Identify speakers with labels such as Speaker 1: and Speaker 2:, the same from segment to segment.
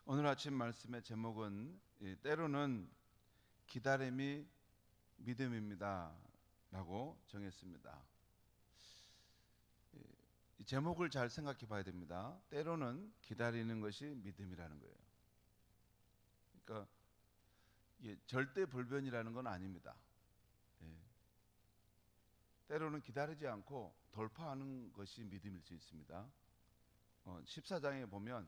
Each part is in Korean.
Speaker 1: 오늘 아침 말씀의 제목은 때로는 기다림이 믿음입니다 라고 정했습니다. 이 제목을 잘 생각해 봐야 됩니다. 때로는 기다리는 것이 믿음이라는 거예요. 그러니까 이게 절대 불변이라는 건 아닙니다. 때로는 기다리지 않고 돌파하는 것이 믿음일 수 있습니다. 14장에 보면,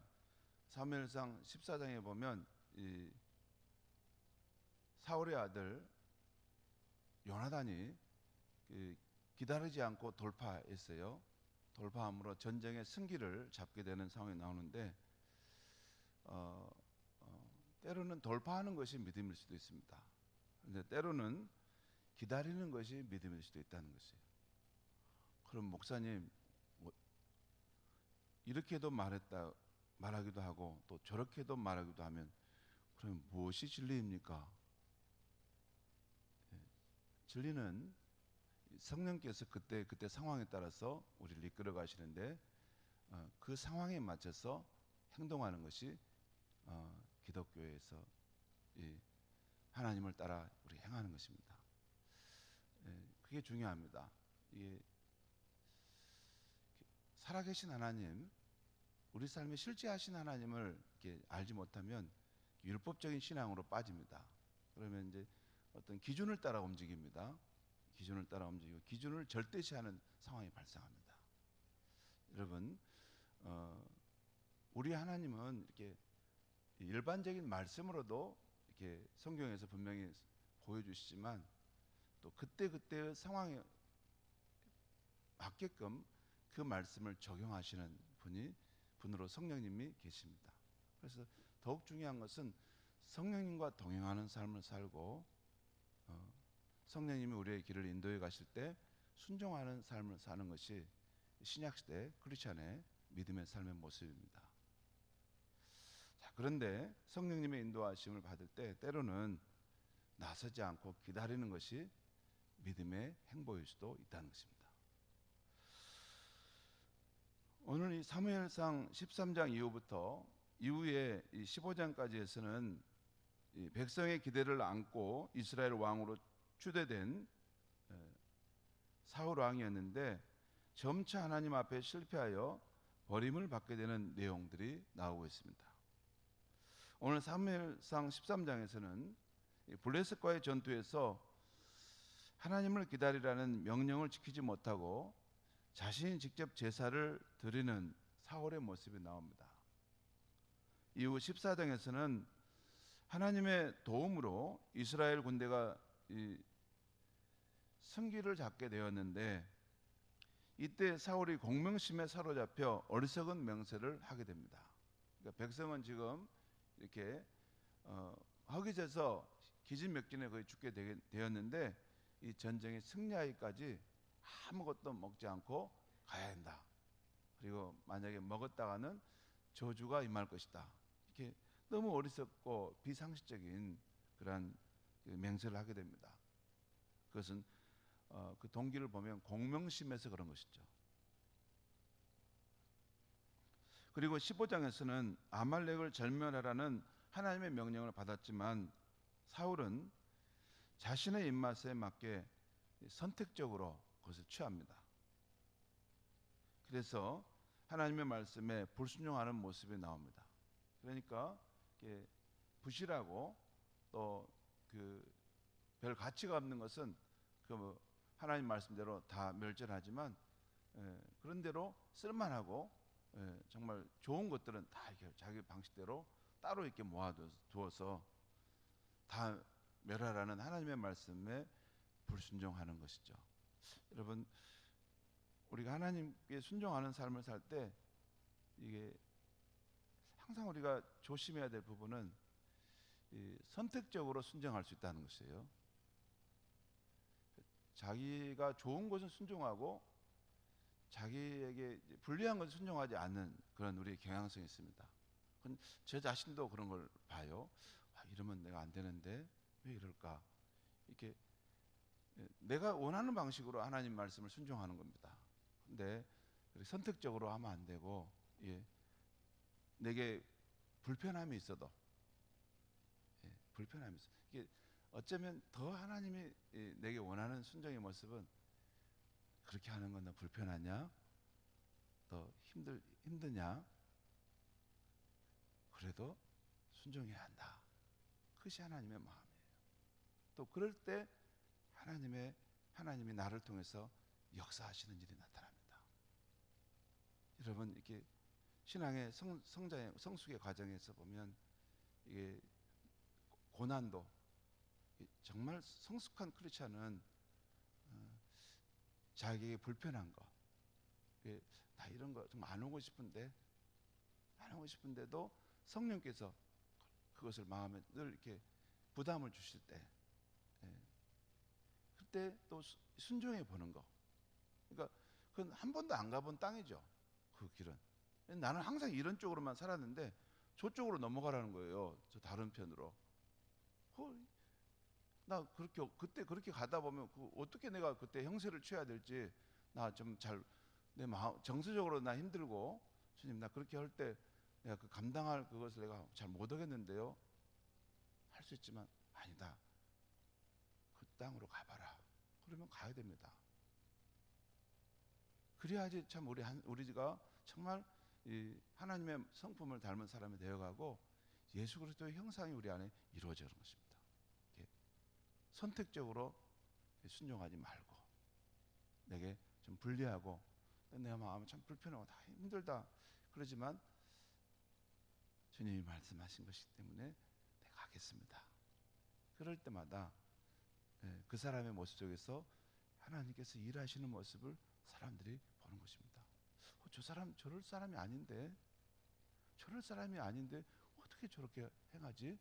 Speaker 1: 사무엘상 14장에 보면 이 사울의 아들 요나단이 기다리지 않고 돌파했어요. 돌파함으로 전쟁의 승기를 잡게 되는 상황이 나오는데 때로는 돌파하는 것이 믿음일 수도 있습니다. 그런데 때로는 기다리는 것이 믿음일 수도 있다는 것이에요. 그럼 목사님, 이렇게도 말하기도 하고 또 저렇게도 말하기도 하면 그럼 무엇이 진리입니까? 진리는 성령께서 그때 상황에 따라서 우리를 이끌어 가시는데 그 상황에 맞춰서 행동하는 것이 기독교에서 하나님을 따라 우리 행하는 것입니다. 그게 중요합니다. 이게 살아계신 하나님, 우리 삶에 실제하신 하나님을 이렇게 알지 못하면 율법적인 신앙으로 빠집니다. 그러면 이제 어떤 기준을 따라 움직입니다. 기준을 따라 움직이고 기준을 절대시하는 상황이 발생합니다. 여러분, 우리 하나님은 이렇게 일반적인 말씀으로도 이렇게 성경에서 분명히 보여주시지만 또 그때그때의 상황에 맞게끔 그 말씀을 적용하시는 분으로 성령님이 계십니다. 그래서 더욱 중요한 것은 성령님과 동행하는 삶을 살고 성령님이 우리의 길을 인도해 가실 때 순종하는 삶을 사는 것이 신약시대 크리스찬의 믿음의 삶의 모습입니다. 자, 그런데 성령님의 인도하심을 받을 때 때로는 나서지 않고 기다리는 것이 믿음의 행보일 수도 있다는 것입니다. 오늘 이 사무엘상 13장 이후에 15장까지에서는 백성의 기대를 안고 이스라엘 왕으로 추대된 사울 왕이었는데 점차 하나님 앞에 실패하여 버림을 받게 되는 내용들이 나오고 있습니다. 오늘 사무엘상 13장에서는 블레셋과의 전투에서 하나님을 기다리라는 명령을 지키지 못하고 자신이 직접 제사를 드리는 사울의 모습이 나옵니다. 이후 14장에서는 하나님의 도움으로 이스라엘 군대가 승기를 잡게 되었는데 이때 사울이 공명심에 사로잡혀 어리석은 맹세를 하게 됩니다. 그러니까 백성은 지금 이렇게 허기져서 기진맥진에 거의 죽게 되었는데 이 전쟁에 승리하기까지 아무것도 먹지 않고 가야 한다. 그리고 만약에 먹었다가는 저주가 임할 것이다. 이렇게 너무 어리석고 비상식적인 그러한 맹세를 하게 됩니다. 그것은 그 동기를 보면 공명심에서 그런 것이죠. 그리고 15장에서는 아말렉을 절멸하라는 하나님의 명령을 받았지만 사울은 자신의 입맛에 맞게 선택적으로 그것을 취합니다. 그래서 하나님의 말씀에 불순종하는 모습이 나옵니다. 그러니까 부실하고 또 별 가치가 없는 것은 하나님 말씀대로 다 멸절하지만 그런 대로 쓸만하고 정말 좋은 것들은 다 이렇게 자기 방식대로 따로 이렇게 모아두어서 다 멸하라는 하나님의 말씀에 불순종하는 것이죠. 여러분, 우리가 하나님께 순종하는 삶을 살 때 이게 항상 우리가 조심해야 될 부분은 선택적으로 순종할 수 있다는 것이에요. 자기가 좋은 것은 순종하고 자기에게 불리한 것은 순종하지 않는 그런 우리의 경향성이 있습니다. 제 자신도 그런 걸 봐요. 이러면 내가 안 되는데 왜 이럴까? 이렇게 내가 원하는 방식으로 하나님 말씀을 순종하는 겁니다. 근데 선택적으로 하면 안 되고 내게 불편함이 있어도, 불편함이 있어. 이게 어쩌면 더 하나님이 내게 원하는 순종의 모습은, 그렇게 하는 건 너 불편하냐? 더 힘드냐? 그래도 순종해야 한다. 그것이 하나님의 마음이에요. 또 그럴 때 하나님이 나를 통해서 역사하시는 일이 나타납니다. 여러분, 이렇게 신앙의 성숙의 과정에서 보면, 이게 고난도, 정말 성숙한 크리스찬은 자기에게 불편한 거, 다 이런 거 좀 안 오고 싶은데도 성령께서 그것을 마음에 늘 이렇게 부담을 주실 때, 그때 또 순종해 보는 거. 그러니까 그건 한 번도 안 가본 땅이죠, 그 길은. 나는 항상 이런 쪽으로만 살았는데 저쪽으로 넘어가라는 거예요, 저 다른 편으로. 나 그때 그렇게 가다 보면 어떻게 내가 그때 형세를 취해야 될지, 나 좀 잘, 내 마음 정서적으로 나 힘들고, 주님, 나 그렇게 할 때 내가 감당할 그것을 내가 잘 못하겠는데요. 할 수 있지만, 아니다, 그 땅으로 가봐라. 그러면 가야 됩니다. 그래야지 참 우리가 정말 이 하나님의 성품을 닮은 사람이 되어가고 예수 그리스도의 형상이 우리 안에 이루어지는 것입니다. 선택적으로 순종하지 말고, 내게 좀 불리하고 내 마음은 참 불편하고 다 힘들다 그러지만, 주님이 말씀하신 것이기 때문에 내가 가겠습니다. 그럴 때마다 그 사람의 모습 속에서 하나님께서 일하시는 모습을 사람들이 보는 것입니다. 저 사람 저럴 사람이 아닌데 어떻게 저렇게 행하지?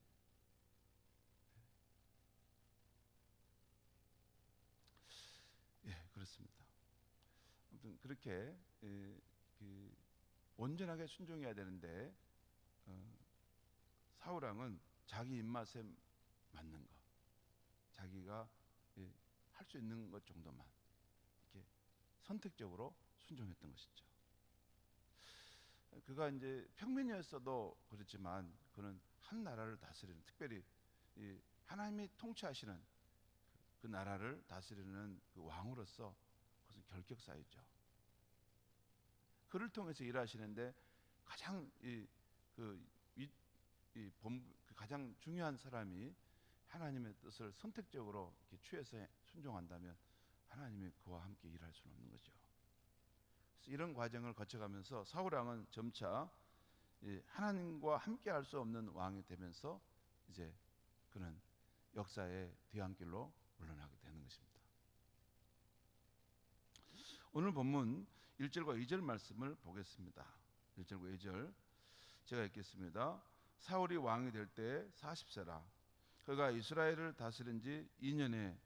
Speaker 1: 그렇습니다. 아무튼 그렇게 온전하게 순종해야 되는데, 사울왕은 자기 입맛에 맞는 것, 자기가 할 수 있는 것 정도만 이렇게 선택적으로 순종했던 것이죠. 그가 이제 평민이었어도 그렇지만, 그는 한 나라를 다스리는, 특별히 하나님이 통치하시는 그 나라를 다스리는 그 왕으로서 그것은 결격사유죠. 그를 통해서 일하시는데 가장 가장 중요한 사람이 하나님의 뜻을 선택적으로 이렇게 취해서 순종한다면 하나님이 그와 함께 일할 수는 없는 거죠. 그래서 이런 과정을 거쳐가면서 사울왕은 점차 하나님과 함께 할 수 없는 왕이 되면서 이제 그는 역사의 뒤안길로 물러나게 되는 것입니다. 오늘 본문 1절과 2절 말씀을 보겠습니다. 1절과 2절 제가 읽겠습니다. 사울이 왕이 될 때 40세라. 그가 이스라엘을 다스린 지 2년에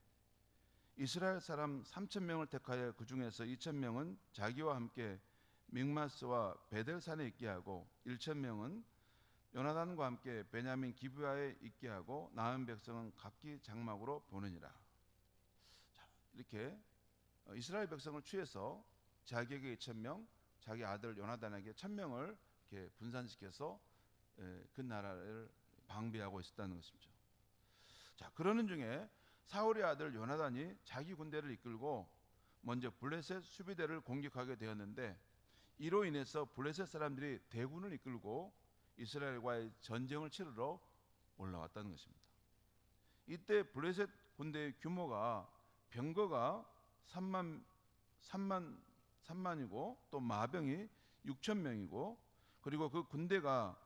Speaker 1: 이스라엘 사람 3,000명을 택하여 그 중에서 2,000명은 자기와 함께 믹마스와 베델산에 있게 하고 1,000명은 요나단과 함께 베냐민 기브야에 있게 하고 남은 백성은 각기 장막으로 보내니라. 이렇게 이스라엘 백성을 취해서 자기에게 2,000명, 자기 아들 요나단에게 1,000명을 이렇게 분산시켜서 그 나라를 방비하고 있었다는 것이죠. 자, 그러는 중에 사울의 아들 요나단이 자기 군대를 이끌고 먼저 블레셋 수비대를 공격하게 되었는데, 이로 인해서 블레셋 사람들이 대군을 이끌고 이스라엘과의 전쟁을 치르러 올라왔다는 것입니다. 이때 블레셋 군대의 규모가 병거가 3만이고 또 마병이 6,000명이고, 그리고 그 군대가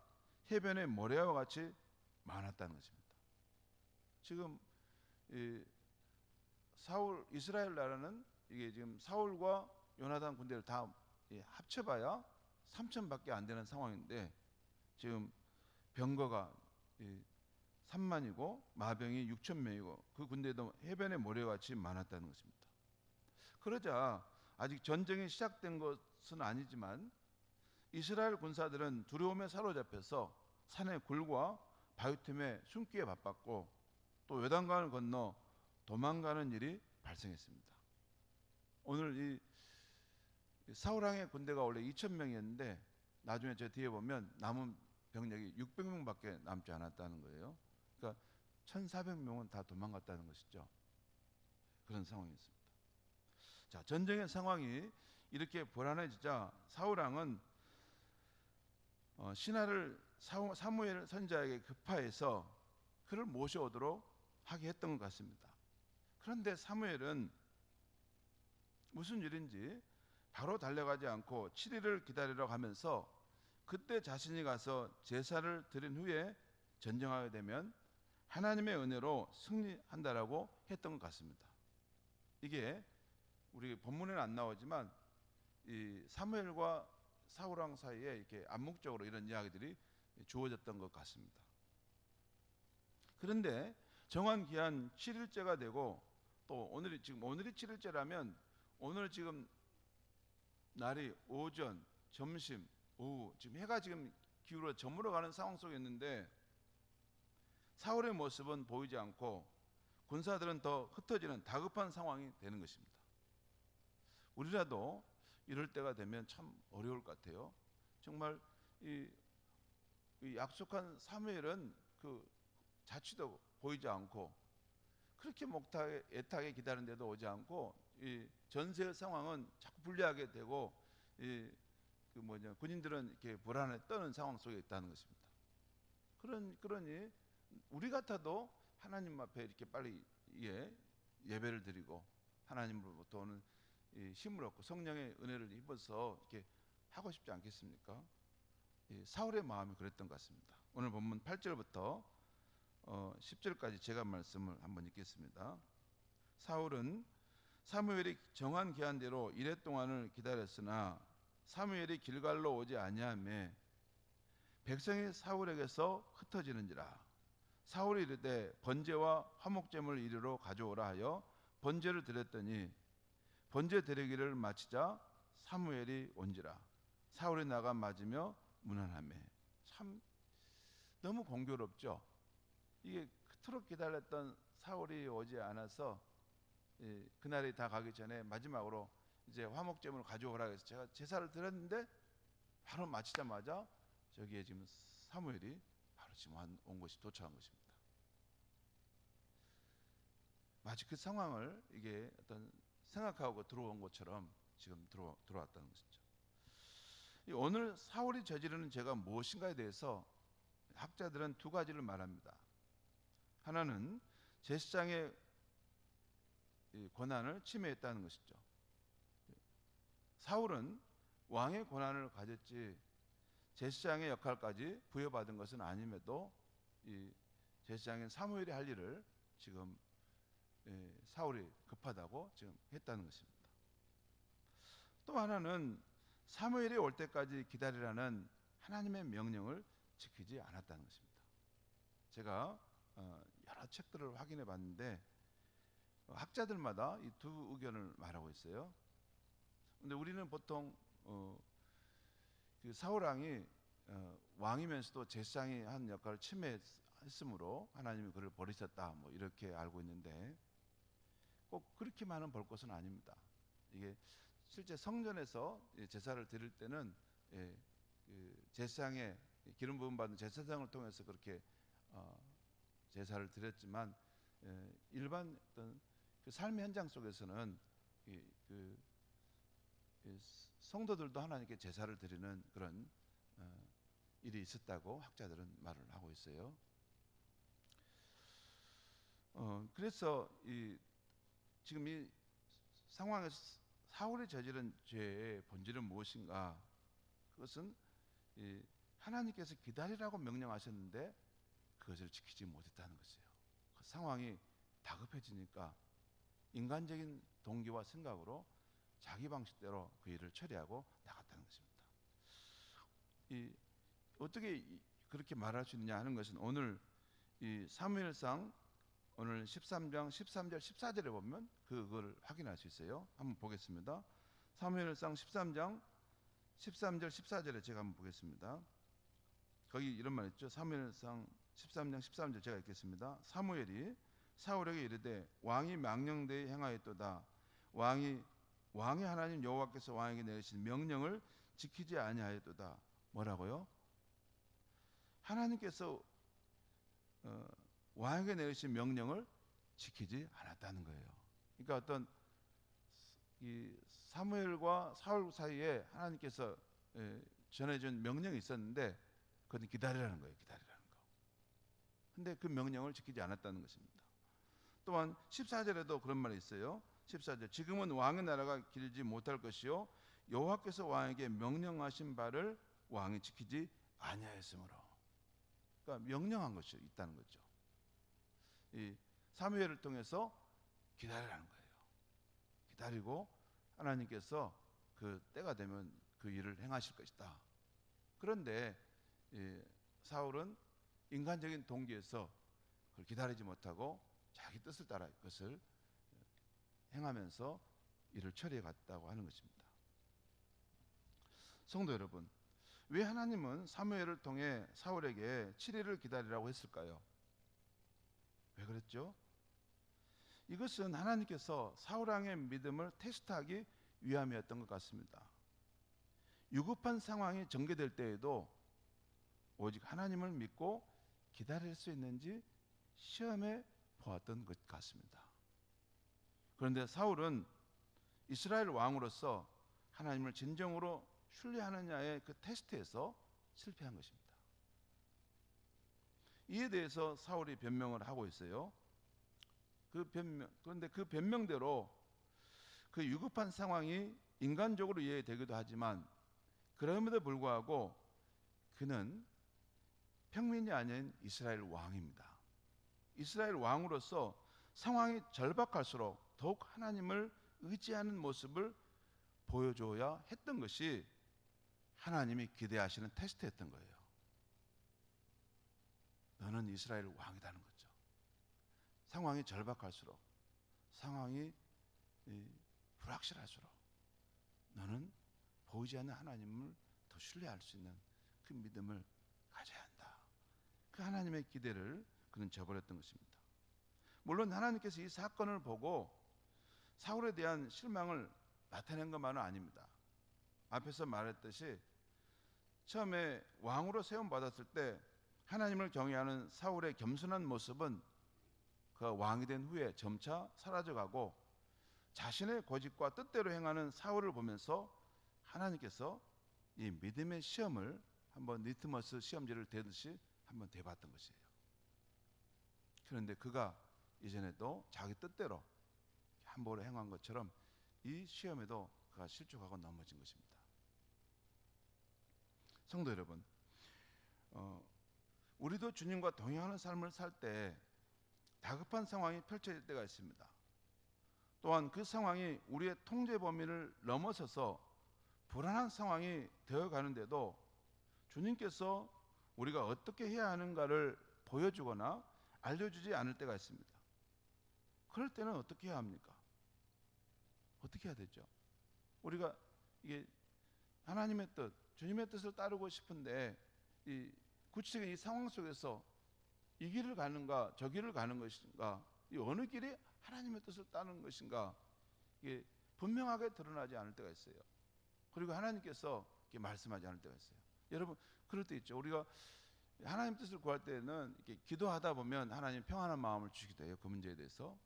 Speaker 1: 해변의 모래와 같이 많았다는 것입니다. 지금 이스라엘 나라는 이게 지금 사울과 요나단 군대를 다 합쳐봐야 3,000밖에 안 되는 상황인데, 지금 병거가 3만이고 마병이 6,000명이고 그 군대도 해변의 모래와 같이 많았다는 것입니다. 그러자 아직 전쟁이 시작된 것은 아니지만 이스라엘 군사들은 두려움에 사로잡혀서 산의 굴과 바위 틈에 숨기에 바빴고 또 요단강을 건너 도망가는 일이 발생했습니다. 오늘 이 사울 왕의 군대가 원래 2,000명이었는데 나중에 저 뒤에 보면 남은 병력이 600명밖에 남지 않았다는 거예요. 그러니까 1,400명은 다 도망갔다는 것이죠. 그런 상황이었습니다. 자, 전쟁의 상황이 이렇게 불안해지자 사울 왕은 신하를 사무엘 선지자에게 급파해서 그를 모셔오도록 하게 했던 것 같습니다. 그런데 사무엘은 무슨 일인지 바로 달려가지 않고 7일을 기다리러 가면서 그때 자신이 가서 제사를 드린 후에 전쟁하게 되면 하나님의 은혜로 승리한다라고 했던 것 같습니다. 이게 우리 본문에는 안 나오지만 이 사무엘과 사울 왕 사이에 이렇게 암묵적으로 이런 이야기들이 주어졌던 것 같습니다. 그런데 정한 기한 7일째가 되고 또 오늘이 7일째라면 오늘 지금 날이 오전, 점심, 오후 지금 해가 지금 기울어 저물어 가는 상황 속에 있는데 사울의 모습은 보이지 않고 군사들은 더 흩어지는 다급한 상황이 되는 것입니다. 우리라도 이럴 때가 되면 참 어려울 것 같아요. 정말 이 약속한 사무엘은 그 자취도 보이지 않고 그렇게 애타게 기다리는데도 오지 않고 이 전세의 상황은 자꾸 불리하게 되고 군인들은 이렇게 불안에 떠는 상황 속에 있다는 것입니다. 그러니 우리 같아도 하나님 앞에 이렇게 빨리 예배를 드리고 하나님으로부터 오는 힘을 얻고 성령의 은혜를 입어서 이렇게 하고 싶지 않겠습니까? 사울의 마음이 그랬던 것 같습니다. 오늘 본문 8절부터 10절까지 제가 말씀을 한번 읽겠습니다. 사울은 사무엘이 정한 기한대로 이레 동안을 기다렸으나 사무엘이 길갈로 오지 아니하매 백성이 사울에게서 흩어지는지라. 사울이 이르되 번제와 화목제물을 이리로 가져오라 하여 번제를 드렸더니 번제 드리기를 마치자 사무엘이 온지라. 사울이 나가 맞으며 문안하매. 참 너무 공교롭죠. 이게 그토록 기다렸던 사울이 오지 않아서 그날이 다 가기 전에 마지막으로 이제 화목제물을 가져오라 해서 제가 제사를 드렸는데 바로 마치자마자 저기에 지금 사무엘이 바로 지금 온 것이 도착한 것입니다. 마치 그 상황을 이게 어떤 생각하고 들어온 것처럼 지금 들어왔다는 것이죠. 오늘 사울이 저지르는 죄가 무엇인가에 대해서 학자들은 두 가지를 말합니다. 하나는 제사장의 권한을 침해했다는 것이죠. 사울은 왕의 권한을 가졌지 제사장의 역할까지 부여받은 것은 아님에도 이 제사장인 사무엘이 할 일을 지금 사울이 급하다고 지금 했다는 것입니다. 또 하나는 사무엘이 올 때까지 기다리라는 하나님의 명령을 지키지 않았다는 것입니다. 제가 여러 책들을 확인해 봤는데 학자들마다 이 두 의견을 말하고 있어요. 근데 우리는 보통 그 사울 왕이 왕이면서도 제사장이 한 역할을 침해했으므로 하나님이 그를 버리셨다 뭐 이렇게 알고 있는데 꼭 그렇게만은 볼 것은 아닙니다. 이게 실제 성전에서 제사를 드릴 때는 그 제사장의 기름 부음 받은 제사장을 통해서 그렇게 제사를 드렸지만 일반 어떤 그 삶의 현장 속에서는 그 성도들도 하나님께 제사를 드리는 그런 일이 있었다고 학자들은 말을 하고 있어요. 그래서 지금 이 상황에서 사울이 저지른 죄의 본질은 무엇인가? 그것은 하나님께서 기다리라고 명령하셨는데 그것을 지키지 못했다는 것이에요. 그 상황이 다급해지니까 인간적인 동기와 생각으로 자기 방식대로 그 일을 처리하고 나갔다는 것입니다. 어떻게 그렇게 말할 수 있느냐 하는 것은 오늘 이 사무엘상 오늘 13장 13절 14절에 보면 그걸 확인할 수 있어요. 한번 보겠습니다. 사무엘상 13장 13절 14절에 제가 한번 보겠습니다. 거기 이런 말 있죠. 사무엘상 13장 13절 제가 읽겠습니다. 사무엘이 사울에게 이르되 왕이 망령되이 행하였도다. 왕의 하나님 여호와께서 왕에게 내리신 명령을 지키지 아니하였도다. 뭐라고요? 하나님께서 왕에게 내리신 명령을 지키지 않았다는 거예요. 그러니까 어떤 이 사무엘과 사울 사이에 하나님께서 전해준 명령이 있었는데 그건 기다리라는 거예요. 기다리라는 거. 근데 그 명령을 지키지 않았다는 것입니다. 또한 14절에도 그런 말이 있어요. 14절, 지금은 왕의 나라가 길지 못할 것이요 여호와께서 왕에게 명령하신 바를 왕이 지키지 아니하였으므로. 그러니까 명령한 것이 있다는 거죠. 이 사무엘을 통해서 기다리라는 거예요. 기다리고 하나님께서 그 때가 되면 그 일을 행하실 것이다. 그런데 사울은 인간적인 동기에서 그걸 기다리지 못하고 자기 뜻을 따라 그것을 행하면서 일을 처리해 갔다고 하는 것입니다. 성도 여러분, 왜 하나님은 사무엘을 통해 사울에게 7일을 기다리라고 했을까요? 왜 그랬죠? 이것은 하나님께서 사울 왕의 믿음을 테스트하기 위함이었던 것 같습니다. 위급한 상황이 전개될 때에도 오직 하나님을 믿고 기다릴 수 있는지 시험해 보았던 것 같습니다. 그런데 사울은 이스라엘 왕으로서 하나님을 진정으로 신뢰하느냐의 그 테스트에서 실패한 것입니다. 이에 대해서 사울이 변명을 하고 있어요. 그런데 그 변명대로 그 위급한 상황이 인간적으로 이해되기도 하지만 그럼에도 불구하고 그는 평민이 아닌 이스라엘 왕입니다. 이스라엘 왕으로서 상황이 절박할수록 더욱 하나님을 의지하는 모습을 보여줘야 했던 것이 하나님이 기대하시는 테스트였던 거예요. 너는 이스라엘 왕이라는 거죠. 상황이 절박할수록, 상황이 불확실할수록 너는 보이지 않는 하나님을 더 신뢰할 수 있는 그 믿음을 가져야 한다. 그 하나님의 기대를 그는 저버렸던 것입니다. 물론 하나님께서 이 사건을 보고 사울에 대한 실망을 나타낸 것만은 아닙니다. 앞에서 말했듯이 처음에 왕으로 세움받았을 때 하나님을 경외하는 사울의 겸손한 모습은 그 왕이 된 후에 점차 사라져가고 자신의 고집과 뜻대로 행하는 사울을 보면서 하나님께서 이 믿음의 시험을 한번 리트머스 시험지를 대듯이 한번 대봤던 것이에요. 그런데 그가 이전에도 자기 뜻대로 함부로 행한 것처럼 이 시험에도 그가 실족하고 넘어진 것입니다. 성도 여러분, 우리도 주님과 동행하는 삶을 살 때 다급한 상황이 펼쳐질 때가 있습니다. 또한 그 상황이 우리의 통제 범위를 넘어서서 불안한 상황이 되어가는데도 주님께서 우리가 어떻게 해야 하는가를 보여주거나 알려주지 않을 때가 있습니다. 그럴 때는 어떻게 해야 합니까? 어떻게 해야 되죠? 우리가 이게 하나님의 뜻, 주님의 뜻을 따르고 싶은데 이 구체적인 이 상황 속에서 이 길을 가는가 저 길을 가는 것인가, 이 어느 길이 하나님의 뜻을 따르는 것인가, 이게 분명하게 드러나지 않을 때가 있어요. 그리고 하나님께서 이렇게 말씀하지 않을 때가 있어요. 여러분 그럴 때 있죠. 우리가 하나님 뜻을 구할 때는 이렇게 기도하다 보면 하나님 평안한 마음을 주기도 해요. 그 문제에 대해서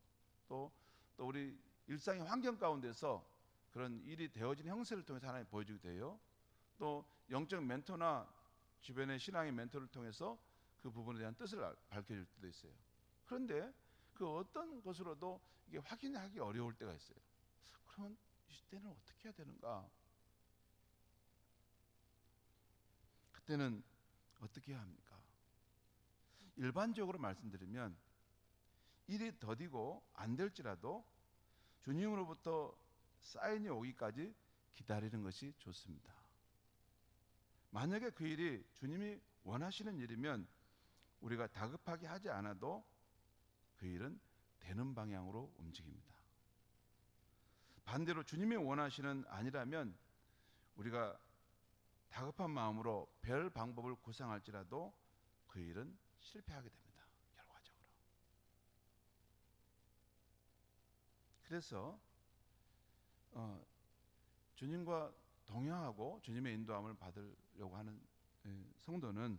Speaker 1: 또 우리 일상의 환경 가운데서 그런 일이 되어진 형세를 통해서 하나님 보여주기도 해요. 또 영적 멘토나 주변의 신앙의 멘토를 통해서 그 부분에 대한 뜻을 밝혀줄 때도 있어요. 그런데 그 어떤 것으로도 이게 확인하기 어려울 때가 있어요. 그러면 이때는 어떻게 해야 되는가? 그때는 어떻게 해야 합니까? 일반적으로 말씀드리면 일이 더디고 안 될지라도 주님으로부터 사인이 오기까지 기다리는 것이 좋습니다. 만약에 그 일이 주님이 원하시는 일이면 우리가 다급하게 하지 않아도 그 일은 되는 방향으로 움직입니다. 반대로 주님이 원하시는 아니라면 우리가 다급한 마음으로 별 방법을 구상할지라도 그 일은 실패하게 됩니다. 결과적으로. 그래서 주님과 동행하고 주님의 인도함을 받으려고 하는 성도는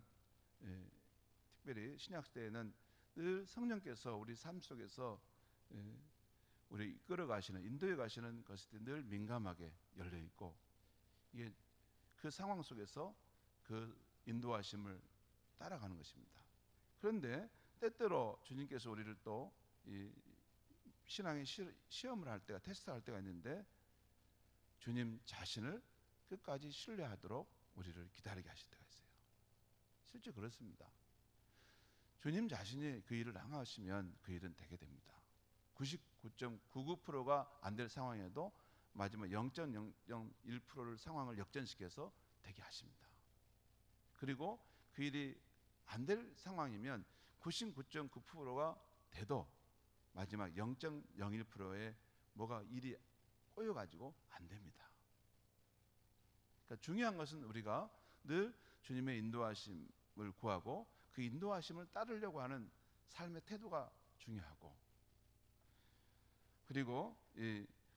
Speaker 1: 특별히 신약 시대에는 늘 성령께서 우리 삶 속에서 우리 이끌어 가시는, 인도해 가시는 것에 늘 민감하게 열려 있고, 이게 그 상황 속에서 그 인도하심을 따라가는 것입니다. 그런데 때때로 주님께서 우리를 또 이 신앙의 시험을 할 때가, 테스트할 때가 있는데, 주님 자신을 끝까지 신뢰하도록 우리를 기다리게 하실 때가 있어요. 실제 그렇습니다. 주님 자신이 그 일을 행하시면 그 일은 되게 됩니다. 99.99%가 안 될 상황에도 마지막 0.001%를 상황을 역전시켜서 되게 하십니다. 그리고 그 일이 안 될 상황이면 99.9%가 돼도 마지막 0.01%에 뭐가 일이 꼬여가지고 안 됩니다. 그러니까 중요한 것은 우리가 늘 주님의 인도하심을 구하고 그 인도하심을 따르려고 하는 삶의 태도가 중요하고, 그리고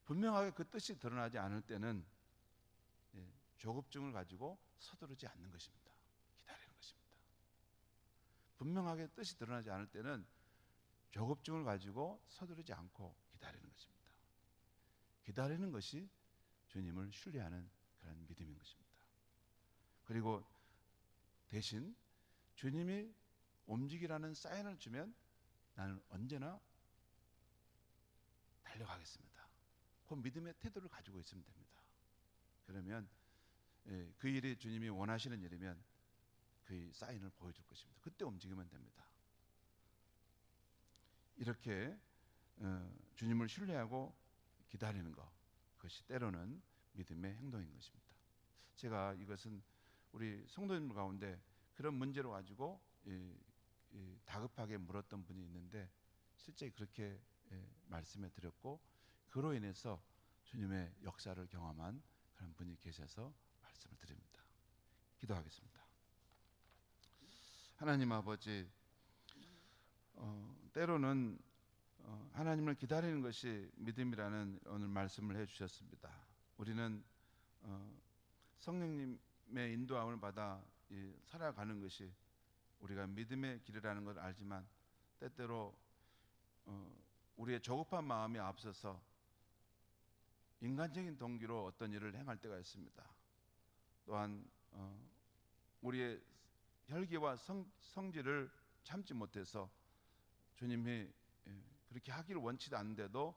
Speaker 1: 분명하게 그 뜻이 드러나지 않을 때는 조급증을 가지고 서두르지 않는 것입니다. 기다리는 것입니다. 분명하게 뜻이 드러나지 않을 때는 조급증을 가지고 서두르지 않고 기다리는 것입니다. 기다리는 것이 주님을 신뢰하는 그런 믿음인 것입니다. 그리고 대신 주님이 움직이라는 사인을 주면 나는 언제나 달려가겠습니다. 그 믿음의 태도를 가지고 있으면 됩니다. 그러면 그 일이 주님이 원하시는 일이면 그 사인을 보여줄 것입니다. 그때 움직이면 됩니다. 이렇게 주님을 신뢰하고 기다리는 것, 그것이 때로는 믿음의 행동인 것입니다. 제가 이것은 우리 성도님들 가운데 그런 문제로 가지고 다급하게 물었던 분이 있는데, 실제 그렇게 말씀해 드렸고, 그로 인해서 주님의 역사를 경험한 그런 분이 계셔서 말씀을 드립니다. 기도하겠습니다. 하나님 아버지, 때로는 하나님을 기다리는 것이 믿음이라는 오늘 말씀을 해주셨습니다. 우리는 성령님의 인도함을 받아 살아가는 것이 우리가 믿음의 길이라는 걸 알지만, 때때로 우리의 조급한 마음이 앞서서 인간적인 동기로 어떤 일을 행할 때가 있습니다. 또한 우리의 혈기와 성질을 참지 못해서 주님이 그렇게 하기를 원치도 않는데도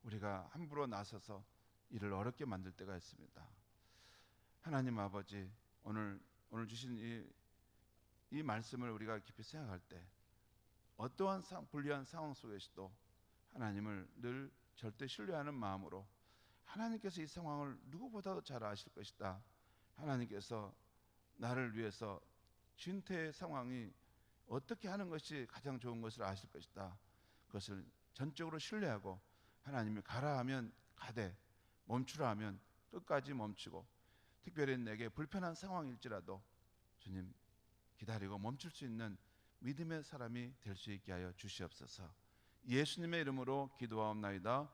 Speaker 1: 우리가 함부로 나서서 일을 어렵게 만들 때가 있습니다. 하나님 아버지, 오늘 주신 이 말씀을 우리가 깊이 생각할 때 어떠한 불리한 상황 속에서도 하나님을 늘 절대 신뢰하는 마음으로, 하나님께서 이 상황을 누구보다도 잘 아실 것이다, 하나님께서 나를 위해서 진퇴의 상황이 어떻게 하는 것이 가장 좋은 것을 아실 것이다, 그것을 전적으로 신뢰하고 하나님이 가라 하면 가되 멈추라 하면 끝까지 멈추고, 특별히 내게 불편한 상황일지라도 주님 기다리고 멈출 수 있는 믿음의 사람이 될 수 있게 하여 주시옵소서. 예수님의 이름으로 기도하옵나이다.